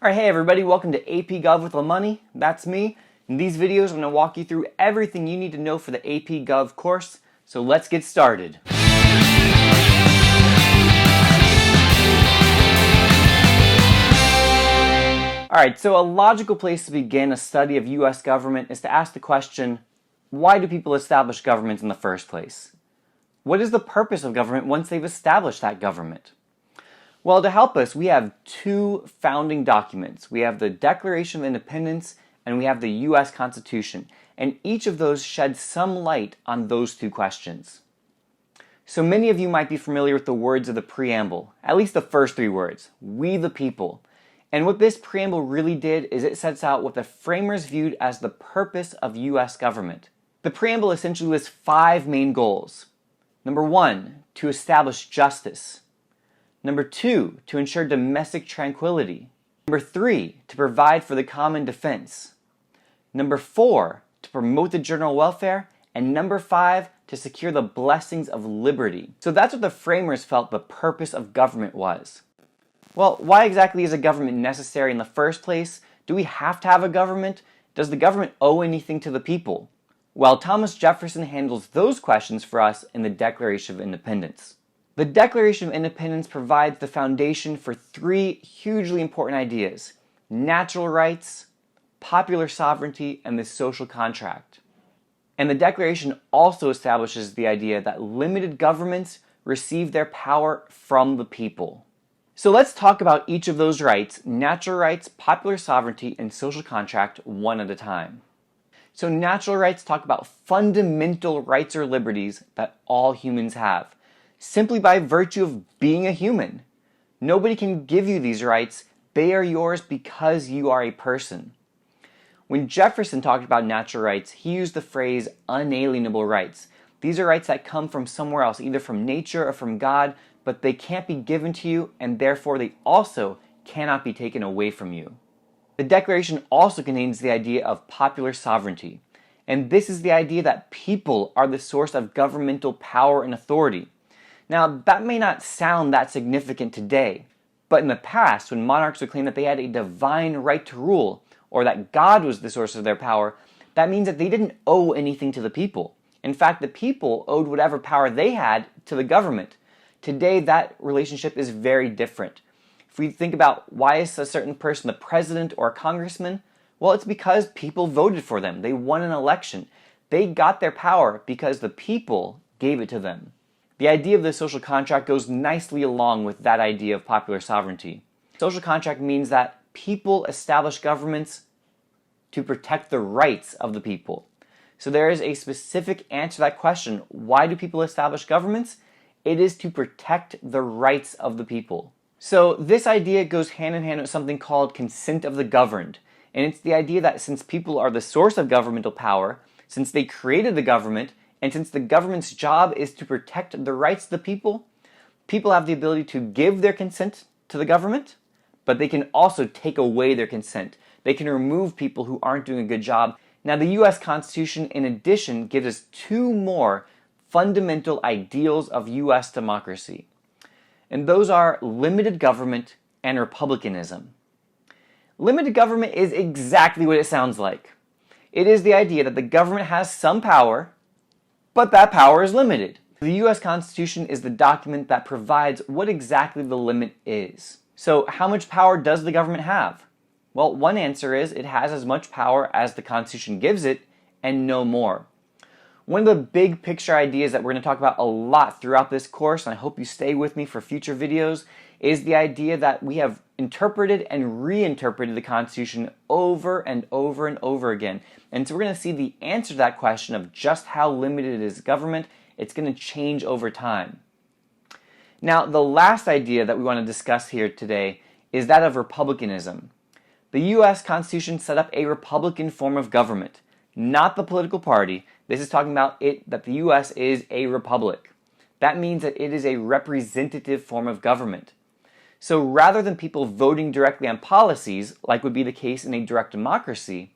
Alright, hey everybody, welcome to AP Gov with Money. That's me. In these videos, I'm going to walk you through everything you need to know for the AP Gov course. So let's get started. Alright, so a logical place to begin a study of US government is to ask the question, why do people establish governments in the first place? What is the purpose of government once they've established that government? Well, to help us, we have two founding documents. We have the Declaration of Independence and we have the U.S. Constitution, and each of those sheds some light on those two questions. So many of you might be familiar with the words of the preamble, at least the first three words, "We the people." And what this preamble really did is it sets out what the framers viewed as the purpose of U.S. government. The preamble essentially lists five main goals. Number one, to establish justice. Number two, to ensure domestic tranquility. Number three, to provide for the common defense. Number four, to promote the general welfare. And number five, to secure the blessings of liberty. So that's what the framers felt the purpose of government was. Well, why exactly is a government necessary in the first place? Do we have to have a government? Does the government owe anything to the people? Well, Thomas Jefferson handles those questions for us in the Declaration of Independence. The Declaration of Independence provides the foundation for three hugely important ideas: natural rights, popular sovereignty, and the social contract. And the Declaration also establishes the idea that limited governments receive their power from the people. So let's talk about each of those rights, natural rights, popular sovereignty, and social contract, one at a time. So natural rights talk about fundamental rights or liberties that all humans have, simply by virtue of being a human. Nobody can give you these rights. They are yours because you are a person. When Jefferson talked about natural rights, he used the phrase unalienable rights. These are rights that come from somewhere else, either from nature or from God, but they can't be given to you, and therefore they also cannot be taken away from you. The Declaration also contains the idea of popular sovereignty, and this is the idea that people are the source of governmental power and authority. Now, that may not sound that significant today, but in the past, when monarchs would claim that they had a divine right to rule, or that God was the source of their power, that means that they didn't owe anything to the people. In fact, the people owed whatever power they had to the government. Today, that relationship is very different. If we think about why is a certain person the president or a congressman, well, it's because people voted for them. They won an election. They got their power because the people gave it to them. The idea of the social contract goes nicely along with that idea of popular sovereignty. Social contract means that people establish governments to protect the rights of the people. So there is a specific answer to that question. Why do people establish governments? It is to protect the rights of the people. So this idea goes hand in hand with something called consent of the governed. And it's the idea that since people are the source of governmental power, since they created the government, and since the government's job is to protect the rights of the people, people have the ability to give their consent to the government, but they can also take away their consent. They can remove people who aren't doing a good job. Now, the U.S. Constitution, in addition, gives us two more fundamental ideals of U.S. democracy. And those are limited government and republicanism. Limited government is exactly what it sounds like. It is the idea that the government has some power, but that power is limited. The U.S. Constitution is the document that provides what exactly the limit is. So how much power does the government have? Well, one answer is it has as much power as the Constitution gives it and no more. One of the big picture ideas that we're going to talk about a lot throughout this course, and I hope you stay with me for future videos, is the idea that we have interpreted and reinterpreted the Constitution over and over and over again. And so we're going to see the answer to that question of just how limited is government. It's going to change over time. Now, the last idea that we want to discuss here today is that of republicanism. The U.S. Constitution set up a republican form of government, not the political party. This is talking about that the U.S. is a republic. That means that it is a representative form of government. So rather than people voting directly on policies, like would be the case in a direct democracy,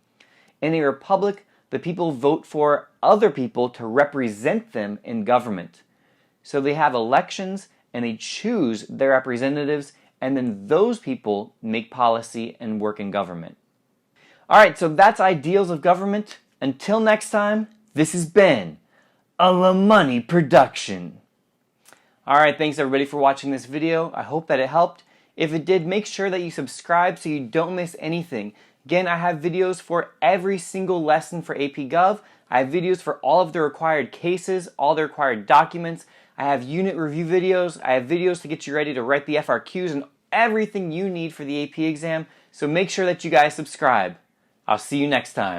in a republic, the people vote for other people to represent them in government. So they have elections and they choose their representatives, and then those people make policy and work in government. Alright, so that's ideals of government. Until next time, this has been a La Money production. Alright, thanks everybody for watching this video. I hope that it helped. If it did, make sure that you subscribe so you don't miss anything. Again, I have videos for every single lesson for AP Gov. I have videos for all of the required cases, all the required documents. I have unit review videos. I have videos to get you ready to write the FRQs and everything you need for the AP exam. So make sure that you guys subscribe. I'll see you next time.